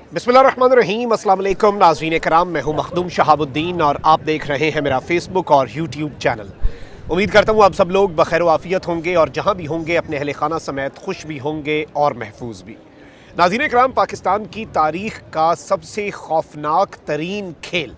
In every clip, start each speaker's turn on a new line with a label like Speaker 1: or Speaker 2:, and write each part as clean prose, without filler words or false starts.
Speaker 1: बिस्मिल्लाहिर्रहमानिर्रहीम, अस्सलाम वालेकुम नाज़रीन कराम, मैं हूं मखदूम शहाबुद्दीन और आप देख रहे हैं मेरा फेसबुक और यूट्यूब चैनल। उम्मीद करता हूं आप सब लोग बखैर वाफ़ियत होंगे और जहां भी होंगे अपने अहले खाना समेत खुश भी होंगे और महफूज भी। नाज़रीन कराम, पाकिस्तान की तारीख़ का सबसे खौफनाक तरीन खेल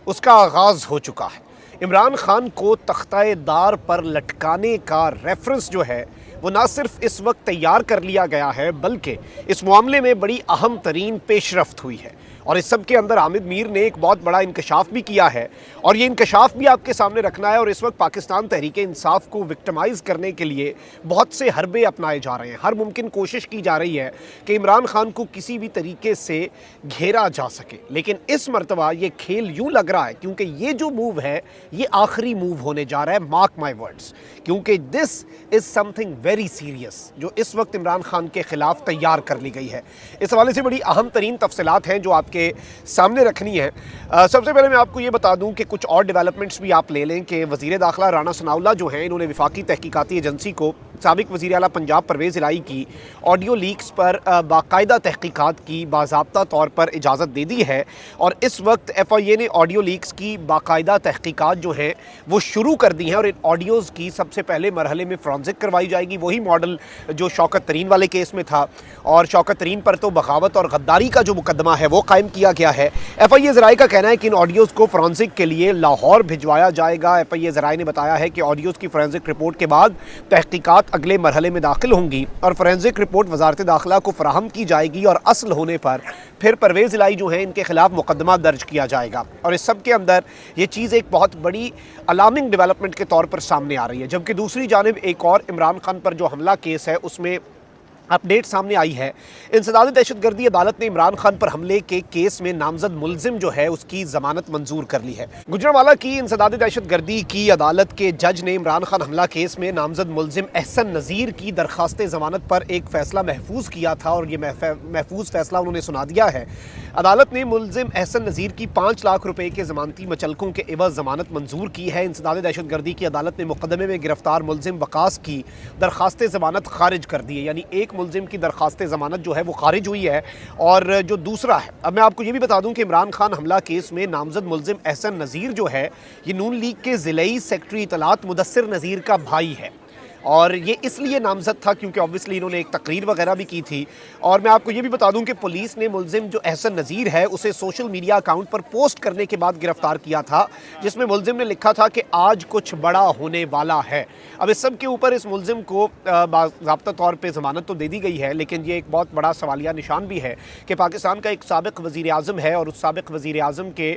Speaker 1: उसका आगाज़ हो चुका है। इमरान खान को तख्ता दार पर लटकाने का रेफरेंस जो है वो ना सिर्फ इस वक्त तैयार कर लिया गया है बल्कि इस मामले में बड़ी अहम तरीन पेशरफ्त हुई है और इस सब के अंदर आमिर मीर ने एक बहुत बड़ा इंकशाफ भी किया है और ये इंकशाफ भी आपके सामने रखना है। और इस वक्त पाकिस्तान तहरीक इंसाफ को विक्टिमाइज़ करने के लिए बहुत से हरबे अपनाए जा रहे हैं। हर मुमकिन कोशिश की जा रही है कि इमरान खान को किसी भी तरीके से घेरा जा सके, लेकिन इस मरतबा ये खेल यूँ लग रहा है क्योंकि ये जो मूव है ये आखिरी मूव होने जा रहा है, मार्क माई वर्ड्स, क्योंकि this is something very serious जो इस वक्त इमरान खान के ख़िलाफ़ तैयार कर ली गई है। इस हवाले से बड़ी अहम तरीन तफसीलात हैं जो आपके सामने रखनी है। सबसे पहले मैं आपको ये बता दूं कि कुछ और डेवलपमेंट्स भी आप ले लें कि वज़ीर दाखिला राना सनाउल्लाह जो हैं, इन्होंने वफाकी तहकीकाती एजेंसी को साबिक वज़ीर आला पंजाब परवेज़ इलाही की ऑडियो लीक्स पर बाकायदा तहकीकात की बाज़ाब्ता तौर पर इजाज़त दे दी है और इस वक्त FIA ने ऑडियो लीक्स की बाकायदा तहकीकात जो है वो शुरू कर दी हैं और इन ऑडियोज़ की सबसे पहले मरहले में फ्रांसिक करवाई जाएगी। वही मॉडल जो शौकत तरीन वाले केस में था और शौकत तरीन पर तो बगावत और गद्दारी का जो मुकदमा है वो कायम किया गया है। FIA ज़राए का कहना है कि इन ऑडियोज़ को फ्रांसिक के लिए लाहौर भिजवाया जाएगा। FIA ज़राए ने बताया है कि ऑडियोज़ की फोरेंसिक रिपोर्ट के बाद तहकीकात अगले मरहले में दाखिल होंगी और फोरेंसिक रिपोर्ट वजारत दाखिला को फराहम की जाएगी और असल होने पर फिर परवेज़ इलाही जो है इनके खिलाफ मुकदमा दर्ज किया जाएगा। और इस सब के अंदर ये चीज़ एक बहुत बड़ी अलार्मिंग डेवलपमेंट के तौर पर सामने आ रही है। जबकि दूसरी जानिब एक और इमरान खान पर जो हमला केस है उसमें अपडेट सामने आई है। इंसदाद दहशतगर्दी अदालत ने इमरान खान पर हमले के केस में नामजद मुलजिम जो है उसकी जमानत मंजूर कर ली है। गुजरांवाला की इंसदाद दहशतगर्दी की अदालत के जज ने इमरान खान हमला केस में नामजद मुलजिम एहसन नज़ीर की दरखास्त जमानत पर एक फ़ैसला महफूज किया था और ये महफूज फ़ैसला उन्होंने सुना दिया है। अदालत ने मुलजिम एहसन नज़ीर की 5 लाख रुपए के ज़मानती मचलकों के एवज़ जमानत मंजूर की है। इंसदाद दहशतगर्दी की अदालत ने मुकदमे में गिरफ्तार मुलजिम वकास की दरखास्त जमानत खारिज कर दी है, यानी एक मुलजिम की दरखास्त ज़मानत जो है वो खारिज हुई है और जो दूसरा है। अब मैं आपको ये भी बता दूं कि इमरान खान हमला केस में नामजद मुलजिम एहसन नज़ीर जो है ये नून लीग के ज़िलई सेक्रेटरी इतलात मुदस्सिर नज़ीर का भाई है और ये इसलिए नामजद था क्योंकि ऑब्वियसली इन्होंने एक तकरीर वगैरह भी की थी। और मैं आपको ये भी बता दूं कि पुलिस ने मुलजिम जो एहसन नज़ीर है उसे सोशल मीडिया अकाउंट पर पोस्ट करने के बाद गिरफ्तार किया था, जिसमें मुलजिम ने लिखा था कि आज कुछ बड़ा होने वाला है। अब इस सब के ऊपर इस मुलजिम को बाज़ाब्ता तौर पर ज़मानत तो दे दी गई है, लेकिन ये एक बहुत बड़ा सवालिया निशान भी है कि पाकिस्तान का एक साबिक़ वज़ीर आज़म है और उस साबिक़ वज़ीर आज़म के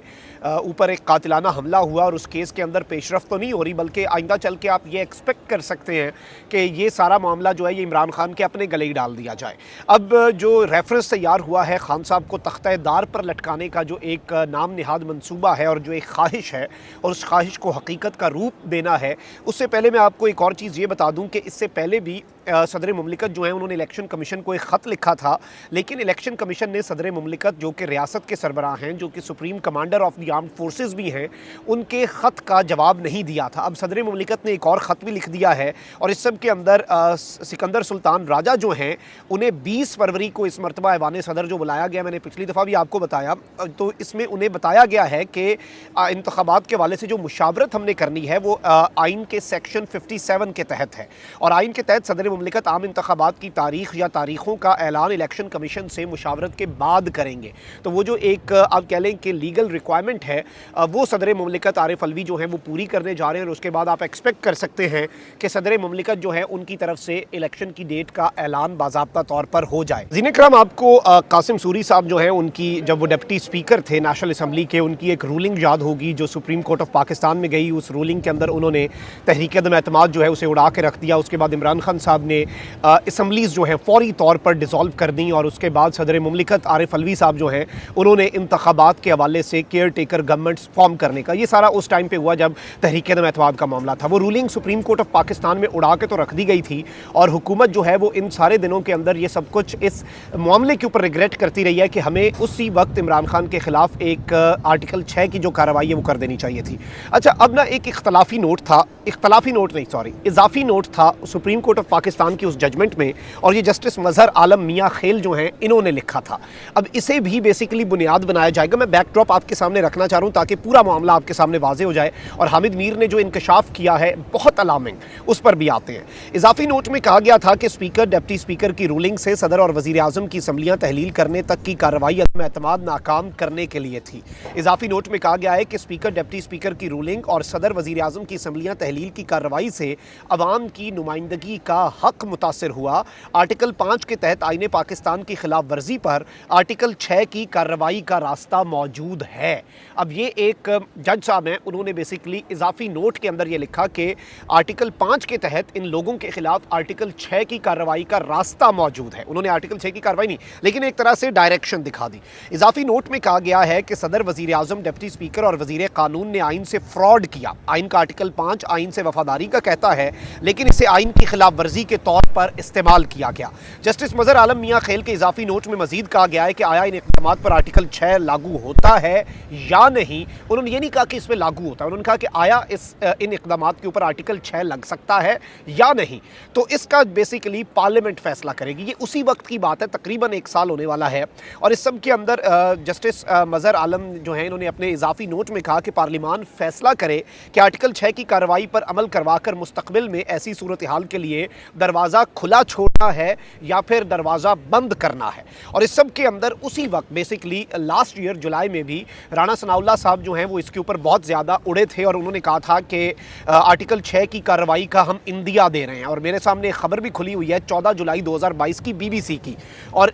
Speaker 1: ऊपर एक कातिलाना हमला हुआ और उस केस के अंदर पेशरफ्त तो नहीं हो रही, बल्कि आइंदा चल के आप ये एक्सपेक्ट कर सकते हैं कि ये सारा मामला जो है ये इमरान खान के अपने गले ही डाल दिया जाए। अब जो रेफरेंस तैयार हुआ है खान साहब को तख्ता दार पर लटकाने का, जो एक नाम निहाद मंसूबा है और जो एक ख्वाहिश है और उस ख्वाहिश को हकीकत का रूप देना है, उससे पहले मैं आपको एक और चीज़ ये बता दूं कि इससे पहले भी सदर मुमलिकत जो है उन्होंने इलेक्शन कमीशन को एक ख़त लिखा था, लेकिन इलेक्शन कमीशन ने सदर मुमलिकत जो कि रियासत के सरबराह हैं, जो कि supreme commander of the armed forces भी हैं, उनके ख़त का जवाब नहीं दिया था। अब सदर मुमलिकत ने एक और ख़त भी लिख दिया है और इस सब के अंदर सिकंदर सुल्तान राजा जो हैं उन्हें 20 फरवरी को इस मरतबा ऐवान सदर जो बुलाया गया, मैंने पिछली दफ़ा भी आपको बताया, तो इसमें उन्हें बताया गया है कि इंतखाबात के वाले से जो मुशावरत हमने करनी है वो आइन के सेक्शन 57 के तहत है और आइन के तहत सदर मुमलिकत आम इंतखाबात की तारीख़ या तारीख़ों का ऐलान इलेक्शन कमीशन से मुशावरत के बाद करेंगे। तो वो जो एक आप कह लें कि लीगल रिक्वायरमेंट है वो सदर मुमलिकत आरिफ अलवी जो है वो पूरी करने जा रहे हैं और उसके बाद आप एक्सपेक्ट कर सकते हैं कि सदर मुमलिकत जो है उनकी तरफ से इलेक्शन की डेट का ऐलान बाज़ाब्ता तौर पर हो जाए। ज़ीन इकराम, आपको कासिम सूरी साहब जो है उनकी जब वो डिप्टी स्पीकर थे नेशनल असम्बली के, उनकी एक रूलिंग याद होगी जो सुप्रीम कोर्ट ऑफ पाकिस्तान में गई। उस रूलिंग के अंदर उन्होंने तहरीक अदम एतमाद जो है उसे उड़ा के रख दिया। उसके बाद इमरान खान साहब ने असम्बलीज़ जो है फौरी तौर पर डिसॉल्व कर दी और उसके बाद सदर मुमलिकत आरिफ अलवी साहब जो हैं उन्होंने इंतखाबात के हवाले से केयर टेकर गवर्नमेंट फॉर्म करने का, ये सारा उस टाइम पे हुआ जब तहरीक अदम एतमाद का मामला था। वो ruling supreme court of Pakistan में उड़ा के तो रख दी गई थी और हुकूमत जो है वो इन सारे दिनों के अंदर ये सब कुछ इस मामले के ऊपर रिग्रेट करती रही है कि हमें उसी वक्त इमरान खान के खिलाफ एक आर्टिकल 6 की जो कार्रवाई है वो कर देनी चाहिए थी। अच्छा, अब ना एक इख्तलाफी नोट था, इख्तलाफी नोट नहीं सॉरी इजाफी नोट था supreme court of Pakistan Pakistan की उस जजमेंट में, और ये जस्टिस मजहर आलम मियाँ खेल जो हैं इन्होंने लिखा था। अब इसे भी बेसिकली बुनियाद बनाया जाएगा। मैं बैकड्रॉप आपके सामने रखना चाह रहा हूँ ताकि पूरा मामला आपके सामने वाजे हो जाए। और हामिद मीर ने जो इंकशाफ किया है बहुत अलार्मिंग, उस पर भी आते हैं। इजाफी नोट में कहा गया था कि स्पीकर डिप्टी स्पीकर की रूलिंग से सदर और वजीर आजम की असम्बलियाँ तहलील करने तक की कार्रवाई अदम एतमाद नाकाम करने के लिए थी। इजाफी नोट में कहा गया है कि स्पीकर डिप्टी स्पीकर की रूलिंग और सदर वजीर आजम की असम्बलियाँ तहलील की कार्रवाई से अवाम की नुमाइंदगी का हक मुतासर हुआ। आर्टिकल 5 के तहत आईने पाकिस्तान की खिलाफ वर्जी पर आर्टिकल 6 की कार्रवाई का रास्ता मौजूद है। अब ये एक जज साहब हैं, उन्होंने बेसिकली इजाफी नोट के अंदर ये लिखा कि आर्टिकल 5 के तहत इन लोगों के खिलाफ आर्टिकल 6 की कार्रवाई का रास्ता मौजूद है। उन्होंने आर्टिकल 6 की कार्रवाई नहीं, लेकिन एक तरह से डायरेक्शन दिखा दी। इजाफी नोट में कहा गया है कि सदर, वजीर आजम, डिप्टी स्पीकर और वजीर कानून ने आइन से फ्रॉड किया। आइन का आर्टिकल 5 आइन से वफादारी का कहता है, लेकिन इसे आइन की खिलाफ वर्जी के तौर पर इस्तेमाल किया गया। जस्टिस मजहर आलम मियाँ खेल के इजाफी नोट में मजीद कहा गया है कि आया इन इक़दामात पर आर्टिकल 6 लागू होता है या नहीं। उन्होंने ये नहीं कहा कि इस पर लागू होता है, उन्होंने कहा कि आया इन इक़दामात के ऊपर आर्टिकल 6 लग सकता है या नहीं। तो इसका बेसिकली पार्लियामेंट फैसला करेगी। ये उसी वक्त की बात है, तकरीबन 1 साल होने वाला है। और इस सब के अंदर जस्टिस मजहर आलम जो हैं, इन्होंने अपने इजाफी नोट में कहा कि पार्लियामान फैसला करे कि आर्टिकल 6 की कार्रवाई पर अमल करवा कर मुस्तकबिल में ऐसी सूरत हाल के लिए दरवाज़ा खुला छोड़ना है या फिर दरवाज़ा बंद करना है। और इस सब के अंदर उसी वक्त बेसिकली लास्ट ईयर जुलाई में भी राणा सनाउल्लाह साहब जो हैं वो इसके ऊपर बहुत ज़्यादा उड़े थे और उन्होंने कहा था कि आर्टिकल 6 की कार्रवाई का हम इंदिया दे रहे हैं। और मेरे सामने एक खबर भी खुली हुई है 14 जुलाई 2022 की BBC की, और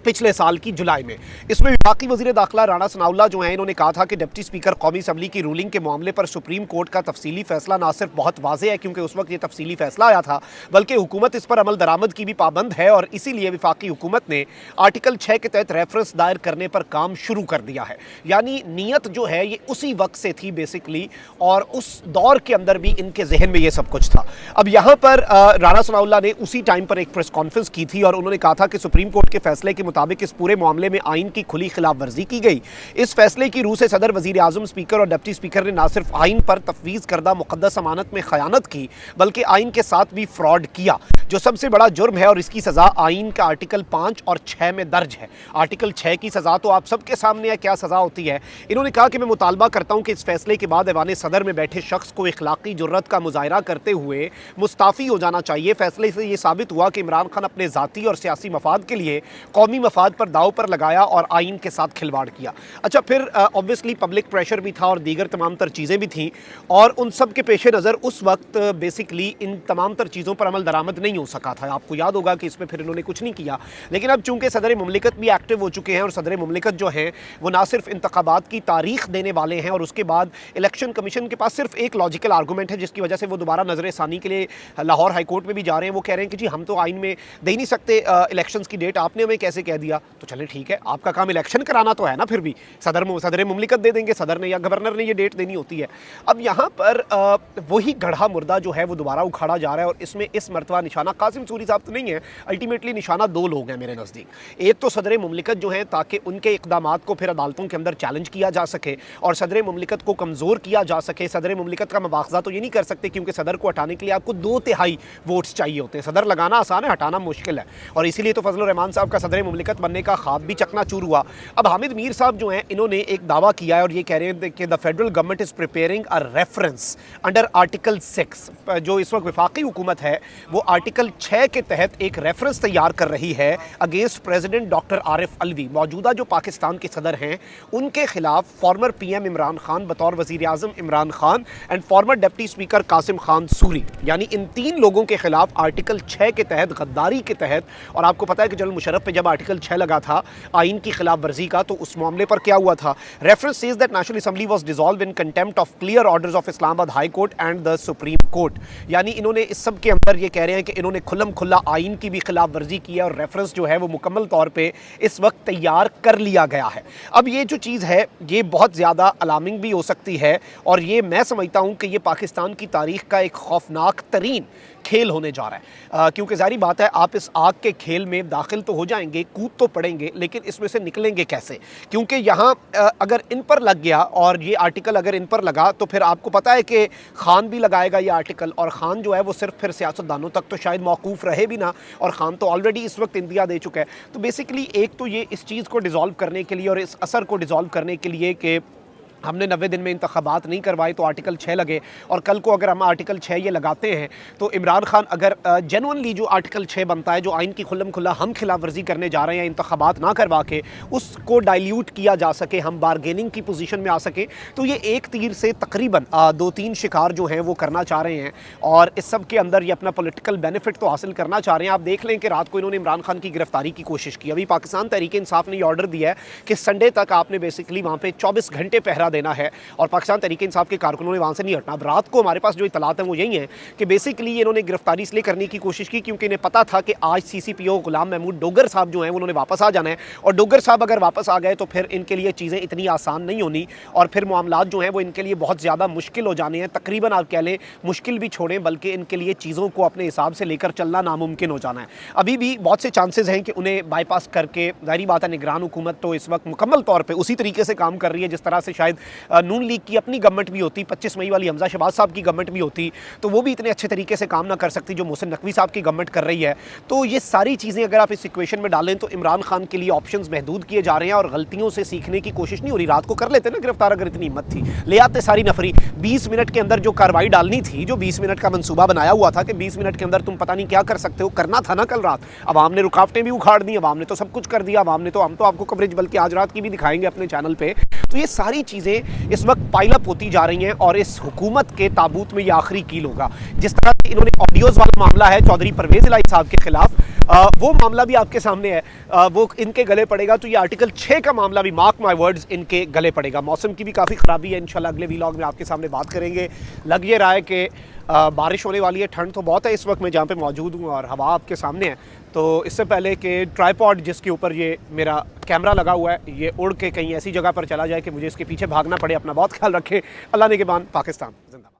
Speaker 1: पिछले साल की जुलाई में। इसमें विफाकी वज़ीर दाखिला राणा सनाउल्लाह जो हैं, इन्होंने कहा था कि डिप्टी स्पीकर कौमी असम्बली की रूलिंग के मामले पर सुप्रीम कोर्ट का तफसीली फैसला ना सिर्फ बहुत वाज़ेह है, क्योंकि उस वक्त ये तफसीली फैसला आया था, बल्कि हुकूमत इस पर अमल दरामद की भी पाबंद है। और इसीलिए विफाकी हुकूमत ने आर्टिकल 6 के तहत रेफरेंस दायर करने पर काम शुरू कर दिया है। यानी नीयत जो है ये उसी वक्त से थी बेसिकली, और उस दौर के अंदर भी इनके जहन में ये सब कुछ था। अब यहाँ पर राणा सनाउल्लाह ने उसी टाइम पर एक प्रेस कॉन्फ्रेंस की थी और उन्होंने कहा था कि सुप्रीम कोर्ट के फैसले के मुताबिक इस पूरे मामले में आइन की खुली खिलाफ वर्जी की गई। इस फैसले की रूह से सदर, वजीर आजम, स्पीकर और डिप्टी स्पीकर ने न सिर्फ आइन पर तफवीज़ करदा मुक़द्दस अमानत में खयानत की, बल्कि आइन के साथ भी फ्रॉड किया, जो सबसे बड़ा जुर्म है। और इसकी सज़ा आइन का आर्टिकल 5 और 6 में दर्ज है। आर्टिकल 6 की सज़ा तो आप सबके सामने है, क्या सज़ा होती है। इन्होंने कहा कि मैं मुतालबा करता हूँ कि इस फैसले के बाद ऐवान सदर में बैठे शख्स को इखलाकी जुर्रत का मुजाहरा करते हुए मुस्ताफ़ी हो जाना चाहिए। फैसले से ये साबित हुआ कि इमरान खान अपने ज़ाती और सियासी मफाद के लिए कौमी मफाद पर दाव पर लगाया और आइन के साथ खिलवाड़ किया। अच्छा, फिर ऑब्वियसली पब्लिक प्रेशर भी था और दीगर तमाम तर चीज़ें भी थीं, और उन सब के पेश नज़र उस वक्त बेसिकली इन तमाम तर चीज़ों पर अमल दरामद नहीं हो सका था। आपको याद होगा कि इसमें फिर इन्होंने कुछ नहीं किया। लेकिन अब चूंकि सदर मुमलिकत भी एक्टिव हो चुके हैं और सदर मुमलिकत जो हैं वो ना सिर्फ इंतखाबात की तारीख देने वाले हैं, और उसके बाद इलेक्शन कमीशन के पास सिर्फ एक लॉजिकल आर्गूमेंट है जिसकी वजह से वो दोबारा नजर सानी के लिए लाहौर हाई कोर्ट में भी जा रहे हैं। वो कह रहे हैं कि जी हम तो आइन में दे ही नहीं सकते इलेक्शंस की डेट, आपने हमें कैसे कह दिया। तो चलें ठीक है, आपका काम इलेक्शन कराना तो है ना, फिर भी सदर मुमलिकत दे देंगे, सदर ने या गवर्नर ने ये डेट देनी होती है। अब यहाँ पर वही गढ़ा मुर्दा जो है वो दोबारा उखाड़ा जा रहा है, और इसमें इस मरतबा निशाना कासिम सूरी साहब तो नहीं है, अल्टीमेटली निशाना 2 लोग हैं मेरे नज़दीक। एक तो सदर मुमलिकत जो है, ताकि उनके इक़दामात को फिर अदालतों के अंदर चैलेंज किया जा सके और सदर मुमलिकत को कमज़ोर किया जा सके। सदर मुमलिकत का मवाख़ज़ा तो ये नहीं कर सकते, क्योंकि सदर को हटाने के लिए आपको 2/3 वोट्स चाहिए होते हैं। सदर लगाना आसान है, हटाना मुश्किल है, और इसीलिए तो फजल रहमान साहब का सदर मुमलिकत बनने का ख्वाब भी चकनाचूर हुआ। अब हामिद मीर साहब जो हैं, इन्होंने एक दावा किया है और ये कह रहे हैं कि the federal government is preparing a reference under article 6। जो इस वक्त वफाकी हुकूमत है वो आर्टिकल 6 के तहत एक रेफरेंस तैयार कर रही है against president doctor Arif Alvi, मौजूदा जो पाकिस्तान के सदर हैं, उनके खिलाफ फॉर्मर PM इमरान खान बतौर वज़ीर आज़म Imran Khan and former deputy speaker Qasim Khan Suri, यानी इन 3 लोगों के खिलाफ आर्टिकल 6 के तहत, गद्दारी के तहत। और आपको पता है कि जनरल मुशर्रफ पे जब आर्टिकल 6 लगा था आइन की खिलाफ वर्जी का, तो उस मामले पर क्या हुआ था। Reference says that national assembly was dissolve in contempt of clear orders of Islamabad high court and the supreme court. यानी इन्होंने इस सब के अंदर ये कह रहे हैं कि इन्होंने खुल्लम खुल्ला आइन की भी खिलाफ वर्जी की है, और रेफरेंस जो है वो मुकम्मल तौर पर इस वक्त तैयार कर लिया गया है। अब ये जो चीज़ है ये बहुत ज़्यादा अलार्मिंग भी हो सकती है, और ये मैं समझता हूँ कि ये पाकिस्तान की तारीख का एक खौफनाक तरीन खेल होने जा रहा है, क्योंकि ज़ाहिर बात है आप इस आग के खेल में दाखिल तो हो जाएंगे, कूद तो पड़ेंगे, लेकिन इसमें से निकलेंगे कैसे? क्योंकि यहाँ अगर इन पर लग गया और ये आर्टिकल अगर इन पर लगा तो फिर आपको पता है कि खान भी लगाएगा ये आर्टिकल, और खान जो है वो सिर्फ फिर सियासतदानों तक तो शायद मौकूफ़ रहे भी ना, और खान तो ऑलरेडी इस वक्त इंदिया दे चुका है। तो बेसिकली एक तो ये इस चीज़ को डिज़ोल्व करने के लिए और इस असर को डिज़ोल्व करने के लिए कि हमने 90 दिन में इंतखाबात नहीं करवाए तो आर्टिकल 6 लगे, और कल को अगर हम आर्टिकल 6 ये लगाते हैं तो इमरान खान अगर जेनुइनली जो आर्टिकल 6 बनता है, जो आइन की खुल्लम खुल्ला हम खिलाफ वर्जी करने जा रहे हैं इंतखाबात ना करवा के, उसको डाइल्यूट किया जा सके, हम बारगेनिंग की पोजीशन में आ सके, तो ये एक तीर से तकरीबन 2-3 शिकार जो हैं वो करना चाह रहे हैं, और इस सब के अंदर ये अपना पॉलिटिकल बेनिफिट तो हासिल करना चाह रहे हैं। आप देख लें कि रात को इन्होंने इमरान खान की गिरफ्तारी की कोशिश की। अभी पाकिस्तान तहरीक इंसाफ ने ऑर्डर दिया है कि संडे तक आपने बेसिकली वहाँ पर 24 घंटे पहरा देना है, और पाकिस्तान तहरीक इंसाफ के कारकुनों ने वहाँ से नहीं हटना। अब रात को हमारे पास जो इतलात हैं वो यही हैं कि बेसिकली इन्होंने गिरफ्तारी इसलिए करने की कोशिश की क्योंकि इन्हें पता था कि आज CCPO गुलाम महमूद डोगर साहब जो हैं उन्होंने वापस आ जाना है, और डोगर साहब अगर वापस आ गए तो फिर इनके लिए चीज़ें इतनी आसान नहीं होनी, और फिर मामलात जो हैं वो इनके लिए बहुत ज़्यादा मुश्किल हो जाने हैं। तकरीबन आप कह लें मुश्किल भी छोड़ें, बल्कि इनके लिए चीज़ों को अपने हिसाब से लेकर चलना नामुमकिन हो जाना है। अभी भी बहुत से चांसेस हैं कि उन्हें बाईपास करके, ज़ाहिर बात है निगरान हुकूमत तो इस वक्त मुकम्मल तौर पर उसी तरीके से काम कर रही है जिस तरह से शायद नून लीग की अपनी गवर्नमेंट भी होती, 25 मई वाली हमजा शहबाज साहब की गवर्नमेंट भी होती, तो वो भी इतने अच्छे तरीके से काम ना कर सकती जो मोहसिन नकवी साहब की गवर्नमेंट कर रही है। तो ये सारी चीज़ें अगर आप इस इक्वेशन में डालें तो इमरान खान के लिए ऑप्शंस महदूद किए जा रहे हैं, और गलतियों से सीखने की कोशिश नहीं हो रही। रात को कर लेते ना गिरफ्तार, अगर इतनी हिम्मत थी ले आते सारी नफरी। 20 मिनट के अंदर जो कार्रवाई डालनी थी, जो 20 मिनट का मनसूबा बनाया हुआ था कि 20 मिनट के अंदर तुम पता नहीं क्या कर सकते हो, करना था ना कल रात। अवाम ने रुकावटें भी उखाड़ दी, अवाम ने तो सब कुछ कर दिया, अवाम ने तो, हम तो आपको कवरेज बल्कि आज रात की भी दिखाएंगे अपने चैनल पर। तो ये सारी चीज़ें इस वक्त पाइलअप होती जा रही हैं, और इस हुकूमत के ताबूत में ये आखिरी कील होगा। जिस तरह से इन्होंने ऑडियोज़ वाला मामला है चौधरी परवेज़ इलाही साहब के खिलाफ, वो मामला भी आपके सामने है, वो इनके गले पड़ेगा, तो ये आर्टिकल 6 का मामला भी, मार्क माय वर्ड्स, इनके गले पड़ेगा। मौसम की भी काफ़ी ख़राबी है, इंशाल्लाह अगले व्लॉग में आपके सामने बात करेंगे। लग ये रहा है कि बारिश होने वाली है, ठंड तो बहुत है इस वक्त मैं जहाँ पे मौजूद हूँ, और हवा आपके सामने है। तो इससे पहले कि ट्राइपॉड जिसके ऊपर ये मेरा कैमरा लगा हुआ है ये उड़ के कहीं ऐसी जगह पर चला जाए कि मुझे इसके पीछे भागना पड़े, अपना बहुत ख्याल रखें। अल्लाह ने के बाद पाकिस्तान जिंदाबाद।